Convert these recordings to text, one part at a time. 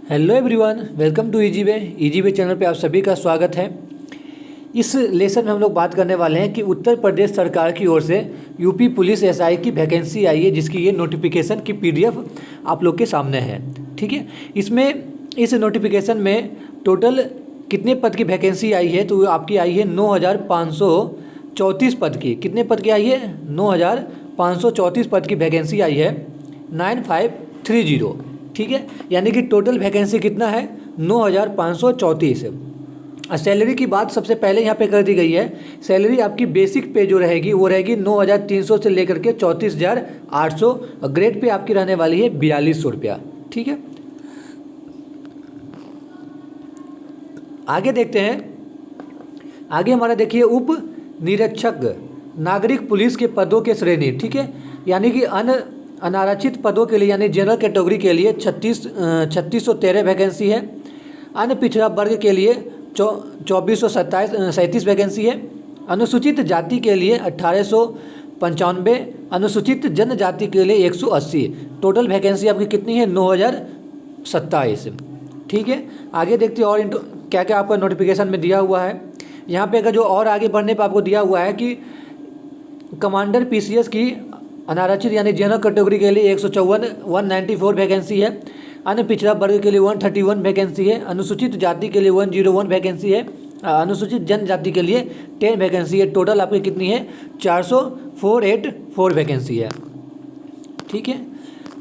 Hello everyone, welcome to easy way channel पे आप सभी का स्वागत है। इस लेसन में हम लोग बात करने वाले हैं कि उत्तर प्रदेश सरकार की ओर से यूपी पुलिस एसआई की वैकेंसी आई है, जिसकी ये नोटिफिकेशन की पीडीएफ आप लोग के सामने है। ठीक है, इसमें इस नोटिफिकेशन में टोटल कितने पद की वैकेंसी आई है, तो आपकी आई है 9,534 पद की। कितने पद की आई है? 9,534 पद की वैकेंसी आई है 9530। ठीक है, यानी कि टोटल वैकेंसी कितना है? 9,534। सैलरी की बात सबसे पहले यहाँ पे कर दी गई है। सैलरी आपकी बेसिक पे जो रहेगी वो रहेगी 9,300 से लेकर के 34,800। ग्रेड पे आपकी रहने वाली है 4,200 रुपया। ठीक है, आगे देखते हैं। आगे हमारा देखिए उप निरीक्षक नागरिक पुलिस के पदों के श्रेणी। ठीक है, यानी कि अनारक्षित पदों के लिए यानी जनरल कैटेगरी के लिए 3613 वैकेंसी है। अन्य पिछड़ा वर्ग के लिए 2437 वैकेंसी है। अनुसूचित जाति के लिए 1895, अनुसूचित जनजाति के लिए 180। टोटल वैकेंसी आपकी कितनी है? 9,027। ठीक है, आगे देखते हैं और क्या क्या आपका नोटिफिकेशन में दिया हुआ है। यहाँ पे अगर जो और आगे बढ़ने पर आपको दिया हुआ है कि कमांडर पीसीएस की अनारक्षित यानी जनरल कैटेगरी के लिए 194 वैकेंसी है। अन्य पिछड़ा वर्ग के लिए 131 वैकेंसी है। अनुसूचित जाति के लिए 101 वैकेंसी है। अनुसूचित जनजाति के लिए 10 वैकेंसी है। टोटल आपकी कितनी है? 484 वैकेंसी है। ठीक है,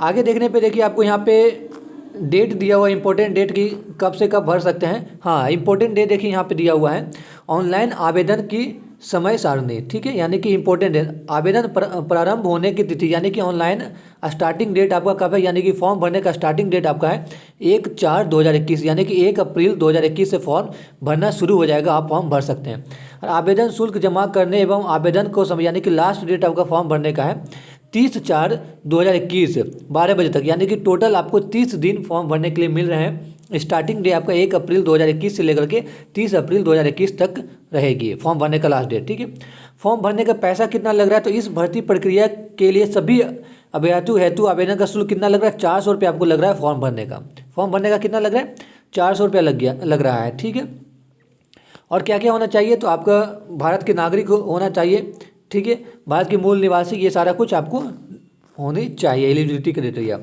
आगे देखने पे देखिए आपको यहाँ पे डेट दिया हुआ है, इंपॉर्टेंट डेट की कब से कब भर सकते हैं। हाँ, इंपॉर्टेंट डेट देखिए यहाँ पे दिया हुआ है, ऑनलाइन आवेदन की समय सारणी। ठीक है, यानी कि इंपॉर्टेंट है आवेदन प्रारंभ होने की तिथि, यानी कि ऑनलाइन स्टार्टिंग डेट आपका कब है, यानी कि फॉर्म भरने का स्टार्टिंग डेट आपका है 1/4/2021, यानी कि 1 अप्रैल 2021 से फॉर्म भरना शुरू हो जाएगा, आप फॉर्म भर सकते हैं। और आवेदन शुल्क जमा करने एवं आवेदन को समय, यानी कि लास्ट डेट आपका फॉर्म भरने का है 30/4/2021 12 बजे तक, यानी कि टोटल आपको 30 दिन फॉर्म भरने के लिए मिल रहे हैं। स्टार्टिंग डे आपका 1 अप्रैल 2021 से लेकर के 30 अप्रैल 2021 तक रहेगी फॉर्म भरने का लास्ट डेट। ठीक है, फॉर्म भरने का पैसा कितना लग रहा है, तो इस भर्ती प्रक्रिया के लिए सभी अभ्यर्थियों हेतु आवेदन का शुल्क कितना लग रहा है? 400 रुपये आपको लग रहा है फॉर्म भरने का। फॉर्म भरने का कितना लग रहा है? 400 रुपया लग रहा है। ठीक है, और क्या क्या होना चाहिए, तो आपका भारत के नागरिक होना चाहिए। ठीक है, भारत के मूल निवासी, ये सारा कुछ आपको होनी चाहिए। Eligibility criteria.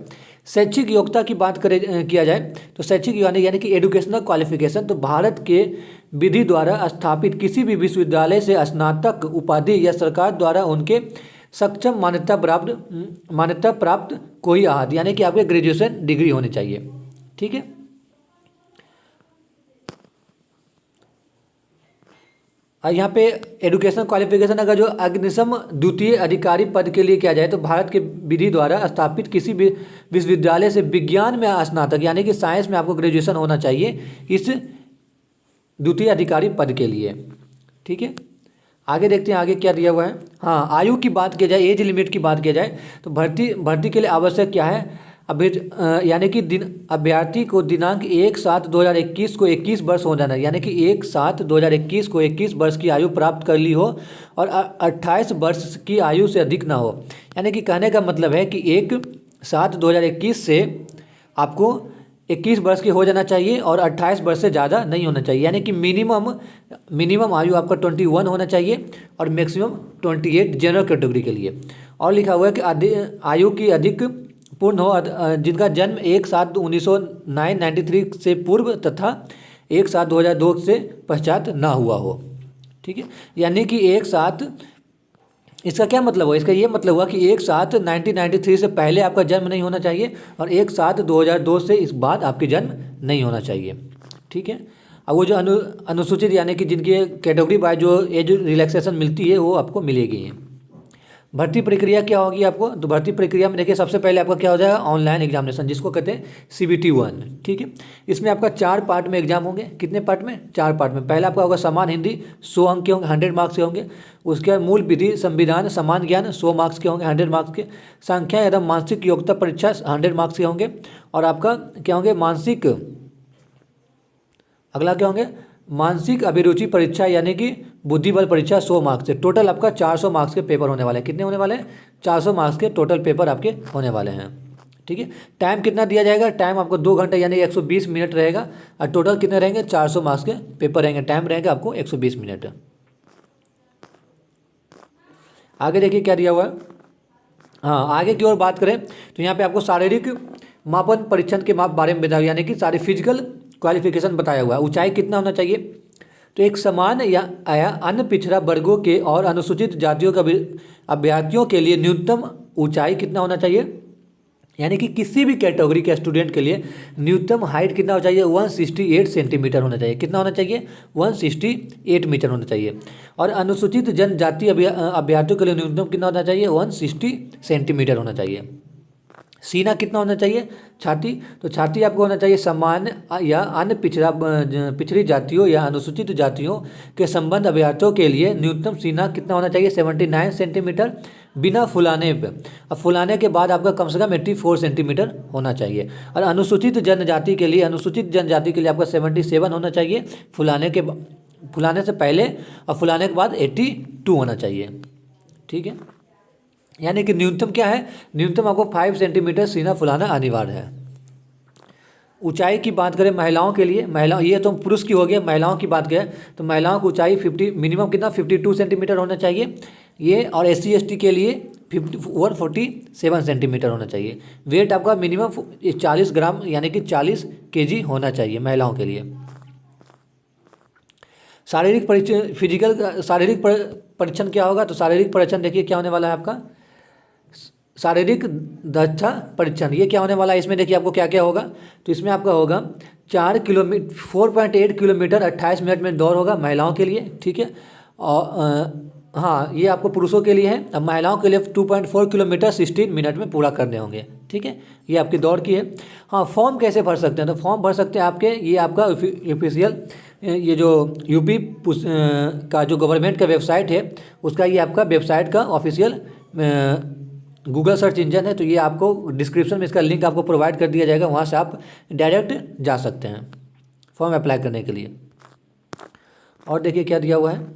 शैक्षिक योग्यता की बात किया जाए तो शैक्षिक यानी कि एजुकेशनल क्वालिफिकेशन, तो भारत के विधि द्वारा स्थापित किसी भी विश्वविद्यालय से स्नातक उपाधि या सरकार द्वारा उनके सक्षम मान्यता प्राप्त कोई आहत, यानी कि आपके ग्रेजुएशन डिग्री होनी चाहिए। ठीक है, यहाँ पे एजुकेशनल क्वालिफिकेशन अगर जो अग्निशम द्वितीय अधिकारी पद के लिए किया जाए तो भारत के विधि द्वारा स्थापित किसी भी विश्वविद्यालय से विज्ञान में स्नातक, यानी कि साइंस में आपको ग्रेजुएशन होना चाहिए इस द्वितीय अधिकारी पद के लिए। ठीक है, आगे देखते हैं आगे क्या दिया हुआ है। हाँ, आयु की बात की जाए, एज लिमिट की बात की जाए तो भर्ती के लिए आवश्यक क्या है? यानी कि अभ्यर्थी को दिनांक 1/7/2021 को 21 वर्ष हो जाना है, यानी कि 1/7/2021 को 21 वर्ष की आयु प्राप्त कर ली हो और 28 वर्ष की आयु से अधिक ना हो। यानी कि कहने का मतलब है कि 1/7/2021 से आपको 21 वर्ष की हो जाना चाहिए और 28 वर्ष से ज़्यादा नहीं होना चाहिए, यानी कि मिनिमम आयु आपका 21 होना चाहिए और मैक्सिमम 28 जनरल कैटेगरी के लिए। और लिखा हुआ है कि आयु की अधिक पूर्ण हो जिनका जन्म 1/7/1993 से पूर्व तथा 1/7/2002 से पश्चात ना हुआ हो। ठीक है, यानी कि 1/7, इसका क्या मतलब हुआ? इसका ये मतलब हुआ कि 1/7/1993 से पहले आपका जन्म नहीं होना चाहिए और 1/7/2002 से इस बाद आपके जन्म नहीं होना चाहिए। ठीक है, अब वो जो अनुसूचित यानी कि जिनकी कैटेगरी बाय जो एज रिलैक्सेशन मिलती है वो आपको मिलेगी। भर्ती प्रक्रिया क्या होगी आपको, तो भर्ती प्रक्रिया में देखिए सबसे पहले आपका क्या हो जाएगा? ऑनलाइन एग्जामिनेशन, जिसको कहते हैं CBT 1। ठीक है, इसमें आपका 4 पार्ट में एग्जाम होंगे। कितने पार्ट में? 4 पार्ट में। पहला आपका होगा समान हिंदी, 100 अंक के होंगे, 100 मार्क्स के होंगे। उसके बाद मूल विधि संविधान समान ज्ञान 100 मार्क्स के होंगे, 100 मार्क्स के। संख्या एवं मानसिक योग्यता परीक्षा 100 मार्क्स के होंगे। और आपका क्या होंगे? अगला क्या होंगे? मानसिक अभिरुचि परीक्षा यानी कि बुद्धि बल परीक्षा 100 मार्क्स से। टोटल आपका 400 मार्क्स के पेपर होने वाले हैं। कितने होने वाले हैं? 400 मार्क्स के टोटल पेपर आपके होने वाले हैं। ठीक है। टाइम कितना दिया जाएगा, टाइम आपको 2 घंटे यानी 120 मिनट रहेगा और टोटल कितने रहेंगे 400 मार्क्स के पेपर रहेंगे, टाइम रहेगा आपको 120 मिनट। आगे देखिए क्या दिया हुआ है। हाँ, आगे की ओर बात करें तो यहाँ पे आपको शारीरिक मापन परीक्षण के बारे में बताया, यानी कि सारे फिजिकल क्वालिफिकेशन बताया हुआ है। ऊंचाई कितना होना चाहिए, तो एक समान या अन्य पिछड़ा वर्गों के और अनुसूचित जातियों के अभ्यर्थियों के लिए न्यूनतम ऊंचाई कितना होना चाहिए, यानी कि किसी भी कैटेगरी के स्टूडेंट के लिए न्यूनतम हाइट कितना होना चाहिए 168 सेंटीमीटर होना चाहिए। कितना होना चाहिए 168 मीटर होना चाहिए। और अनुसूचित जनजाति अभ्यर्थियों के लिए न्यूनतम कितना होना चाहिए 160 सेंटीमीटर होना चाहिए। सीना कितना होना चाहिए, छाती, तो छाती आपको होना चाहिए सामान्य या अन्य पिछड़ी जातियों या अनुसूचित जातियों के संबंध अभ्यर्थियों के लिए न्यूनतम सीना कितना होना चाहिए 79 सेंटीमीटर बिना फुलाने पे। अब फुलाने के बाद आपका कम से कम 84 सेंटीमीटर होना चाहिए। और अनुसूचित जनजाति के लिए आपका 77 होना चाहिए फुलाने से पहले, और फुलाने के बाद 82 होना चाहिए। ठीक है, यानी कि न्यूनतम क्या है, न्यूनतम आपको 5 सेंटीमीटर सीना फुलाना अनिवार्य है। ऊंचाई की बात करें महिलाओं के लिए, ये तो पुरुष की हो गया, महिलाओं की बात करें तो महिलाओं की ऊंचाई 50 मिनिमम कितना 52 सेंटीमीटर होना चाहिए ये, और SC ST के लिए 147 सेंटीमीटर होना चाहिए। वेट आपका मिनिमम 40 ग्राम यानी कि 40 kg होना चाहिए महिलाओं के लिए। शारीरिक परीक्षण क्या होगा, तो शारीरिक परीक्षण देखिए क्या होने वाला है आपका, शारीरिक दक्षता परीक्षण, ये क्या होने वाला है। इसमें देखिए आपको क्या क्या होगा, तो इसमें आपका होगा 4.8 किलोमीटर 28 मिनट में दौड़ होगा महिलाओं के लिए। ठीक है, और हाँ ये आपको पुरुषों के लिए है। अब महिलाओं के लिए 2.4 किलोमीटर 16 मिनट में पूरा करने होंगे। ठीक है, ये आपकी दौड़ की है। हाँ, फॉर्म कैसे भर सकते हैं, तो फॉर्म भर सकते हैं आपके, ये आपका ऑफिशियल ये जो यूपी का जो गवर्नमेंट का वेबसाइट है उसका, ये आपका वेबसाइट का ऑफिशियल गूगल सर्च इंजन है, तो ये आपको डिस्क्रिप्शन में इसका लिंक आपको प्रोवाइड कर दिया जाएगा, वहाँ से आप डायरेक्ट जा सकते हैं फॉर्म अप्लाई करने के लिए। और देखिए क्या दिया हुआ है,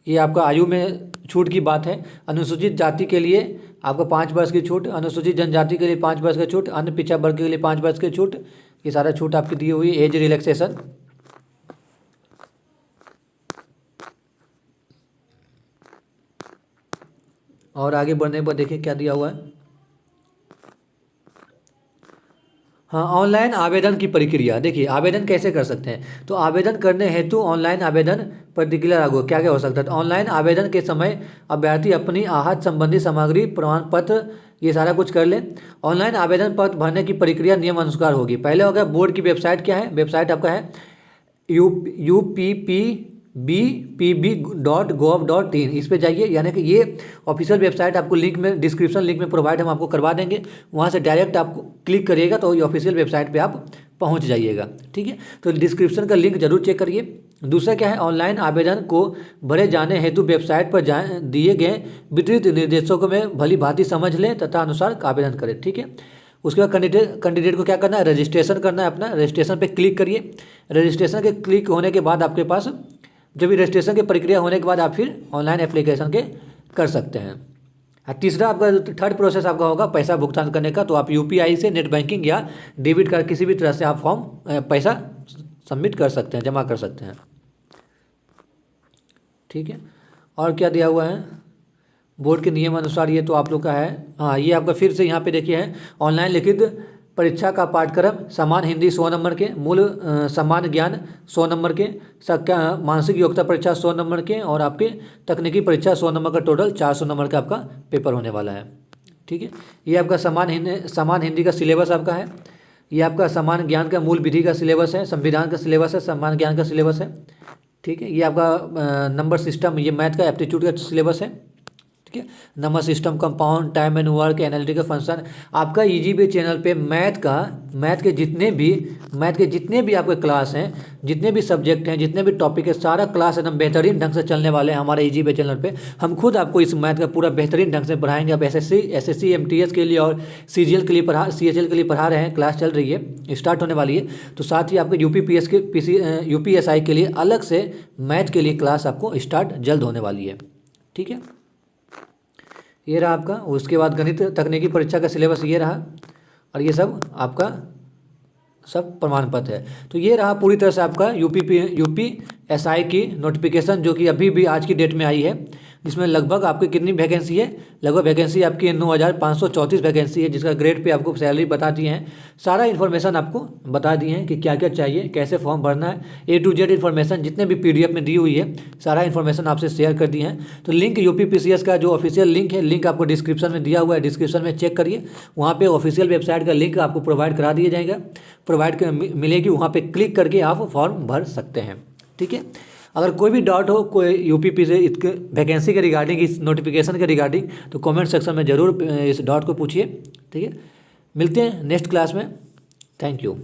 ये आपका आयु में छूट की बात है। अनुसूचित जाति के लिए आपको 5 वर्ष की छूट, अनुसूचित जनजाति के लिए 5 वर्ष की छूट, अन्य पिछड़ा वर्ग के लिए 5 वर्ष की छूट, ये सारा छूट आपकी दी हुई। एज रिलैक्सेशन, और आगे बढ़ने पर देखिए क्या दिया हुआ है। हाँ, ऑनलाइन आवेदन की प्रक्रिया, देखिए आवेदन कैसे कर सकते हैं, तो आवेदन करने हेतु ऑनलाइन आवेदन प्रक्रिया लागू क्या क्या हो सकता है। तो ऑनलाइन आवेदन के समय अभ्यर्थी अपनी आहत संबंधी सामग्री प्रमाण पत्र ये सारा कुछ कर ले। ऑनलाइन आवेदन पत्र भरने की प्रक्रिया नियम अनुसार होगी। पहले होगा बोर्ड की वेबसाइट, क्या है वेबसाइट आपका है uppb.gov.in, इस पे जाइए, यानी कि ये ऑफिशियल वेबसाइट आपको लिंक में डिस्क्रिप्शन लिंक में प्रोवाइड हम आपको करवा देंगे, वहाँ से डायरेक्ट आपको क्लिक करिएगा तो ये ऑफिशियल वेबसाइट पे आप पहुँच जाइएगा। ठीक है, तो डिस्क्रिप्शन का लिंक जरूर चेक करिए। दूसरा क्या है, ऑनलाइन आवेदन को भरे जाने हेतु वेबसाइट पर दिए गए वितरित निर्देशों को में भली भांति समझ लें तथा अनुसार आवेदन करें। ठीक है, उसके बाद कैंडिडेट को क्या करना है, रजिस्ट्रेशन करना है अपना, रजिस्ट्रेशन पे क्लिक करिए। रजिस्ट्रेशन के क्लिक होने के बाद आपके पास जब भी रजिस्ट्रेशन की प्रक्रिया होने के बाद आप फिर ऑनलाइन एप्लीकेशन के कर सकते हैं। तीसरा आपका थर्ड प्रोसेस आपका होगा पैसा भुगतान करने का, तो आप UPI से नेट बैंकिंग या डेबिट कार्ड किसी भी तरह से आप फॉर्म पैसा सबमिट कर सकते हैं, जमा कर सकते हैं। ठीक है, और क्या दिया हुआ है बोर्ड के नियम अनुसार, ये तो आप लोग का है। हाँ, ये आपका फिर से यहाँ पे देखिए है ऑनलाइन लिखित परीक्षा का पाठ्यक्रम, समान हिंदी 100 नंबर के, मूल समान ज्ञान 100 नंबर के, मानसिक योग्यता परीक्षा 100 नंबर के, और आपके तकनीकी परीक्षा 100 नंबर का, टोटल 400 नंबर का आपका पेपर होने वाला है। ठीक है, ये आपका समान हिंदी का सिलेबस आपका है। ये आपका समान ज्ञान का मूल विधि का सिलेबस है, संविधान का सिलेबस है, समान ज्ञान का सिलेबस है। ठीक है, ये आपका नंबर सिस्टम, ये मैथ का एप्टीट्यूड का सिलेबस है। ठीक है, number system, compound, time and work, analytical function. आपका EGB चैनल पे मैथ के जितने भी आपके क्लास हैं, जितने भी सब्जेक्ट हैं, जितने भी टॉपिक है, सारा क्लास एकदम बेहतरीन ढंग से चलने वाले हैं हमारे EGB चैनल पे। हम खुद आपको इस मैथ का पूरा बेहतरीन ढंग से पढ़ाएंगे। आप SSC MTS के लिए और CHL के लिए पढ़ा रहे हैं, क्लास चल रही है, स्टार्ट होने वाली है। तो साथ ही आपके UPSI के लिए अलग से मैथ के लिए क्लास आपको स्टार्ट जल्द होने वाली है। ठीक है, ये रहा आपका। उसके बाद गणित तकनीकी परीक्षा का सिलेबस ये रहा, और ये सब आपका सब प्रमाण पत्र है। तो ये रहा पूरी तरह से आपका यूपीएसआई की नोटिफिकेशन, जो कि अभी भी आज की डेट में आई है। इसमें लगभग आपकी कितनी वैकेंसी है, लगभग वैकेंसी आपकी 9,534 वैकेंसी है, जिसका ग्रेड पे आपको सैलरी बता दिए हैं, सारा इन्फॉर्मेशन आपको बता दिए हैं कि क्या क्या चाहिए, कैसे फॉर्म भरना है, A to Z इन्फॉर्मेशन जितने भी PDF में दी हुई है, सारा इन्फॉर्मेशन आपसे शेयर कर दिए हैं। तो लिंक यूपीपीसीएस का जो ऑफिशियल लिंक है, लिंक आपको डिस्क्रिप्शन में दिया हुआ है, डिस्क्रिप्शन में चेक करिए, वहाँ पे ऑफिशियल वेबसाइट का लिंक आपको प्रोवाइड करा दिया जाएगा, मिलेगी, वहाँ पे क्लिक करके आप फॉर्म भर सकते हैं। ठीक है, अगर कोई भी डाउट हो कोई यूपीपी से इसके वैकेंसी के रिगार्डिंग, इस नोटिफिकेशन के रिगार्डिंग, तो कमेंट सेक्शन में ज़रूर इस डाउट को पूछिए। ठीक है, मिलते हैं नेक्स्ट क्लास में। Thank you.